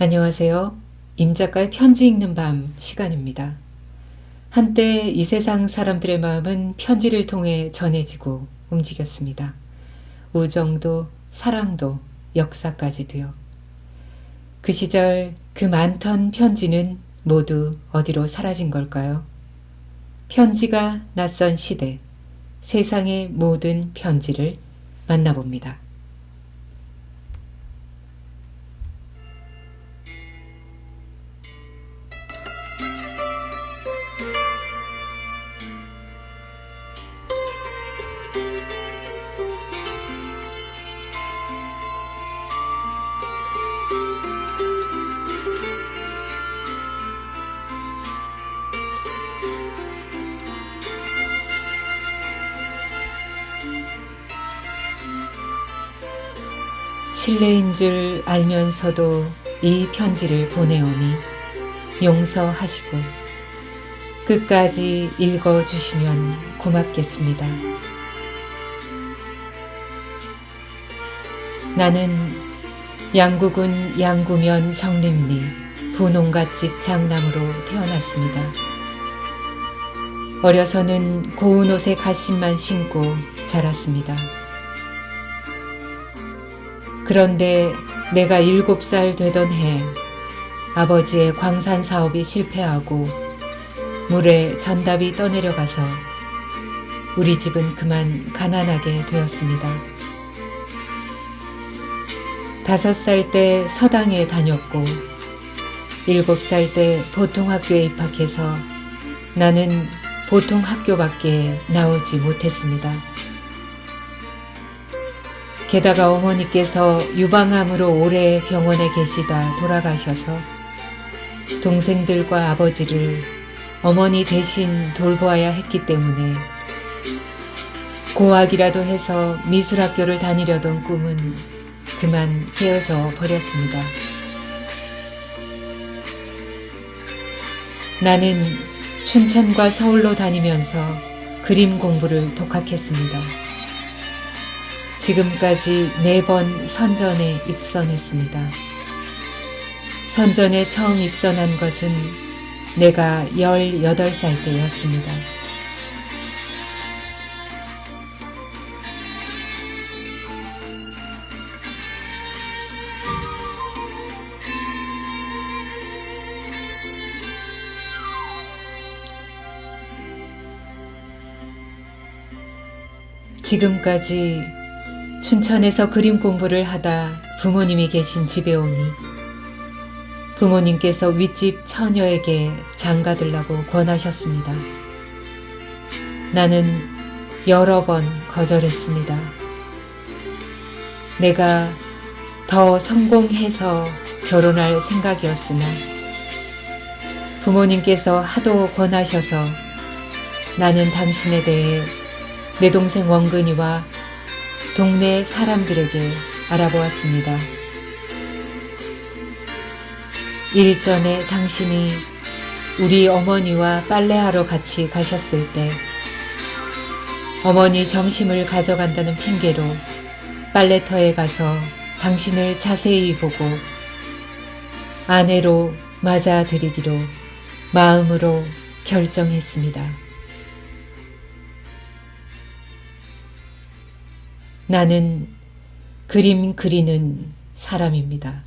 안녕하세요. 임 작가의 편지 읽는 밤 시간입니다. 한때 이 세상 사람들의 마음은 편지를 통해 전해지고 움직였습니다. 우정도 사랑도 역사까지도요. 그 시절 그 많던 편지는 모두 어디로 사라진 걸까요? 편지가 낯선 시대, 세상의 모든 편지를 만나봅니다. 실례인 줄 알면서도 이 편지를 보내오니 용서하시고 끝까지 읽어주시면 고맙겠습니다. 나는 양구군 양구면 정림리 부농갓집 장남으로 태어났습니다. 어려서는 고운 옷에 갓신만 신고 자랐습니다. 그런데 내가 7살 되던 해 아버지의 광산 사업이 실패하고 물에 전답이 떠내려가서 우리 집은 그만 가난하게 되었습니다. 5살 때 서당에 다녔고 7살 때 보통학교에 입학해서 나는 보통학교밖에 나오지 못했습니다. 게다가 어머니께서 유방암으로 오래 병원에 계시다 돌아가셔서 동생들과 아버지를 어머니 대신 돌보아야 했기 때문에 고학이라도 해서 미술학교를 다니려던 꿈은 그만 깨어져 버렸습니다. 나는 춘천과 서울로 다니면서 그림 공부를 독학했습니다. 지금까지 4번 선전에 입선했습니다. 선전에 처음 입선한 것은 내가 18살 때였습니다. 지금까지 춘천에서 그림 공부를 하다 부모님이 계신 집에 오니 부모님께서 윗집 처녀에게 장가들라고 권하셨습니다. 나는 여러 번 거절했습니다. 내가 더 성공해서 결혼할 생각이었으나 부모님께서 하도 권하셔서 나는 당신에 대해 내 동생 원근이와 동네 사람들에게 알아보았습니다. 일전에 당신이 우리 어머니와 빨래하러 같이 가셨을 때 어머니 점심을 가져간다는 핑계로 빨래터에 가서 당신을 자세히 보고 아내로 맞아들이기로 마음으로 결정했습니다. 나는 그림 그리는 사람입니다.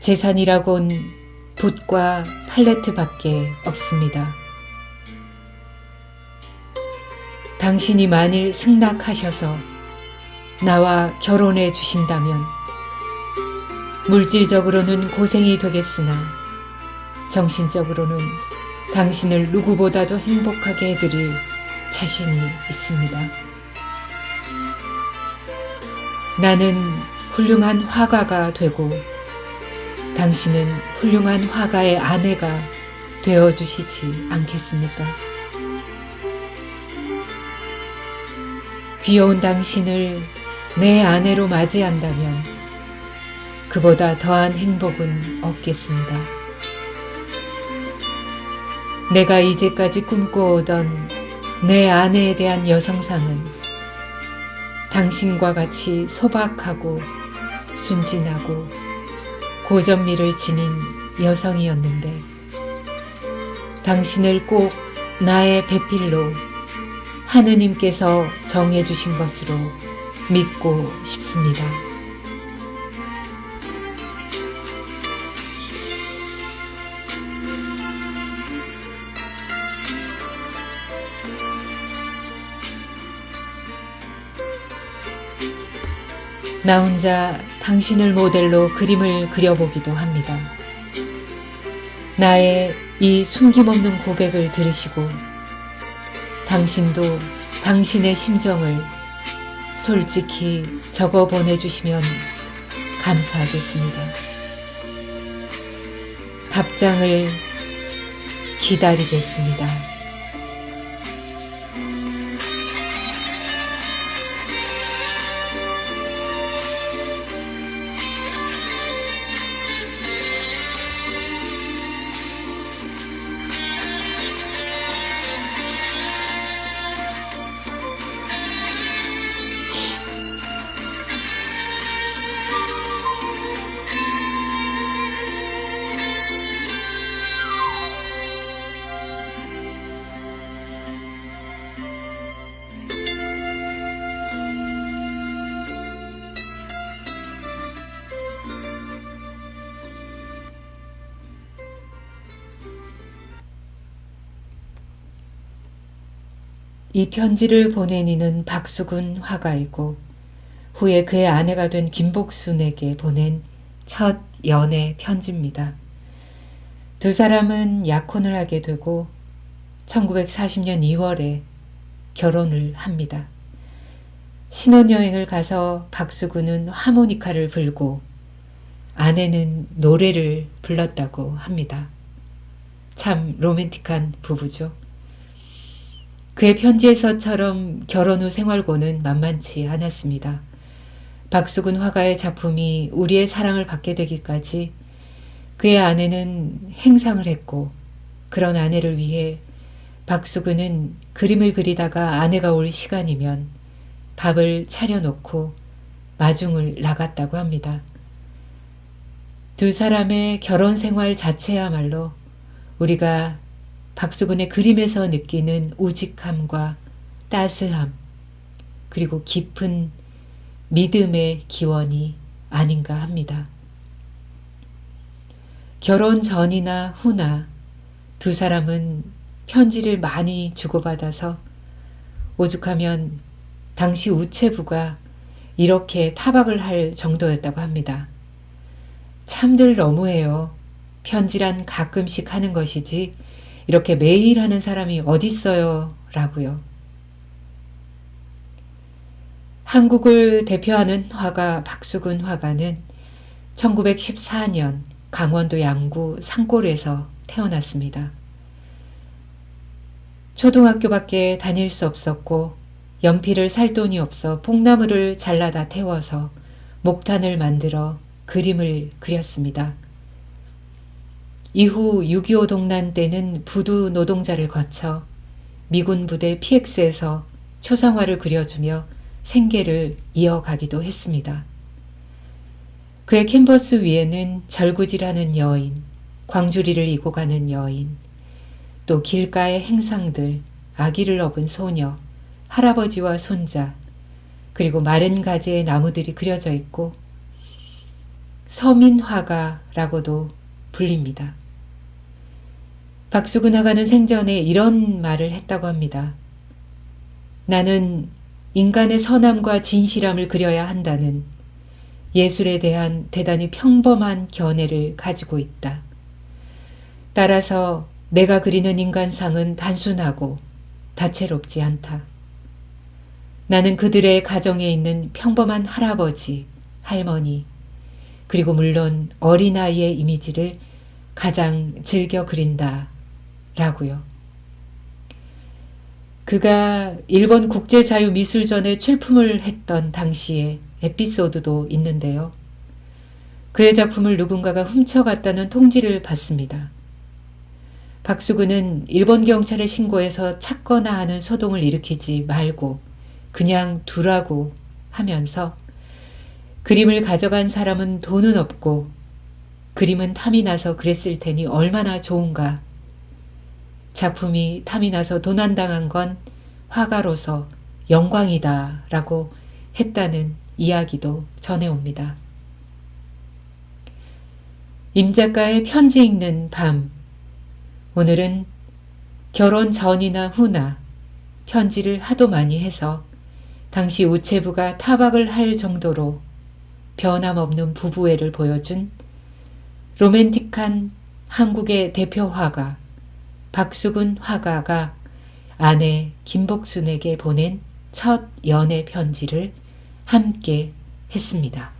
재산이라곤 붓과 팔레트밖에 없습니다. 당신이 만일 승낙하셔서 나와 결혼해 주신다면 물질적으로는 고생이 되겠으나 정신적으로는 당신을 누구보다도 행복하게 해드릴 자신이 있습니다. 나는 훌륭한 화가가 되고 당신은 훌륭한 화가의 아내가 되어주시지 않겠습니까? 귀여운 당신을 내 아내로 맞이한다면 그보다 더한 행복은 없겠습니다. 내가 이제까지 꿈꿔오던 내 아내에 대한 여성상은 당신과 같이 소박하고 순진하고 고전미를 지닌 여성이었는데 당신을 꼭 나의 배필로 하느님께서 정해주신 것으로 믿고 싶습니다. 나 혼자 당신을 모델로 그림을 그려보기도 합니다. 나의 이 숨김없는 고백을 들으시고 당신도 당신의 심정을 솔직히 적어 보내주시면 감사하겠습니다. 답장을 기다리겠습니다. 이 편지를 보낸 이는 박수근 화가이고 후에 그의 아내가 된 김복순에게 보낸 첫 연애 편지입니다. 두 사람은 약혼을 하게 되고 1940년 2월에 결혼을 합니다. 신혼여행을 가서 박수근은 하모니카를 불고 아내는 노래를 불렀다고 합니다. 참 로맨틱한 부부죠. 그의 편지에서처럼 결혼 후 생활고는 만만치 않았습니다. 박수근 화가의 작품이 우리의 사랑을 받게 되기까지 그의 아내는 행상을 했고 그런 아내를 위해 박수근은 그림을 그리다가 아내가 올 시간이면 밥을 차려놓고 마중을 나갔다고 합니다. 두 사람의 결혼 생활 자체야말로 우리가 박수근의 그림에서 느끼는 우직함과 따스함 그리고 깊은 믿음의 기원이 아닌가 합니다. 결혼 전이나 후나 두 사람은 편지를 많이 주고받아서 오죽하면 당시 우체부가 이렇게 타박을 할 정도였다고 합니다. 참들 너무해요. 편지란 가끔씩 하는 것이지 이렇게 매일 하는 사람이 어딨어요 라고요. 한국을 대표하는 화가 박수근 화가는 1914년 강원도 양구 산골에서 태어났습니다. 초등학교밖에 다닐 수 없었고 연필을 살 돈이 없어 뽕나무를 잘라다 태워서 목탄을 만들어 그림을 그렸습니다. 이후 6.25 동란 때는 부두 노동자를 거쳐 미군 부대 PX에서 초상화를 그려주며 생계를 이어가기도 했습니다. 그의 캔버스 위에는 절구질하는 여인, 광주리를 이고 가는 여인, 또 길가의 행상들, 아기를 업은 소녀, 할아버지와 손자, 그리고 마른 가지의 나무들이 그려져 있고 서민화가라고도 불립니다. 박수근 화가는 생전에 이런 말을 했다고 합니다. 나는 인간의 선함과 진실함을 그려야 한다는 예술에 대한 대단히 평범한 견해를 가지고 있다. 따라서 내가 그리는 인간상은 단순하고 다채롭지 않다. 나는 그들의 가정에 있는 평범한 할아버지, 할머니, 그리고 물론 어린아이의 이미지를 가장 즐겨 그린다 라고요. 그가 일본 국제자유미술전에 출품을 했던 당시의 에피소드도 있는데요. 그의 작품을 누군가가 훔쳐갔다는 통지를 받습니다. 박수근은 일본 경찰에 신고해서 찾거나 하는 소동을 일으키지 말고 그냥 두라고 하면서 그림을 가져간 사람은 돈은 없고 그림은 탐이 나서 그랬을 테니 얼마나 좋은가. 작품이 탐이 나서 도난당한 건 화가로서 영광이다 라고 했다는 이야기도 전해옵니다. 임 작가의 편지 읽는 밤. 오늘은 결혼 전이나 후나 편지를 하도 많이 해서 당시 우체부가 타박을 할 정도로 변함없는 부부애를 보여준 로맨틱한 한국의 대표 화가 박수근 화가가 아내 김복순에게 보낸 첫 연애 편지를 함께 했습니다.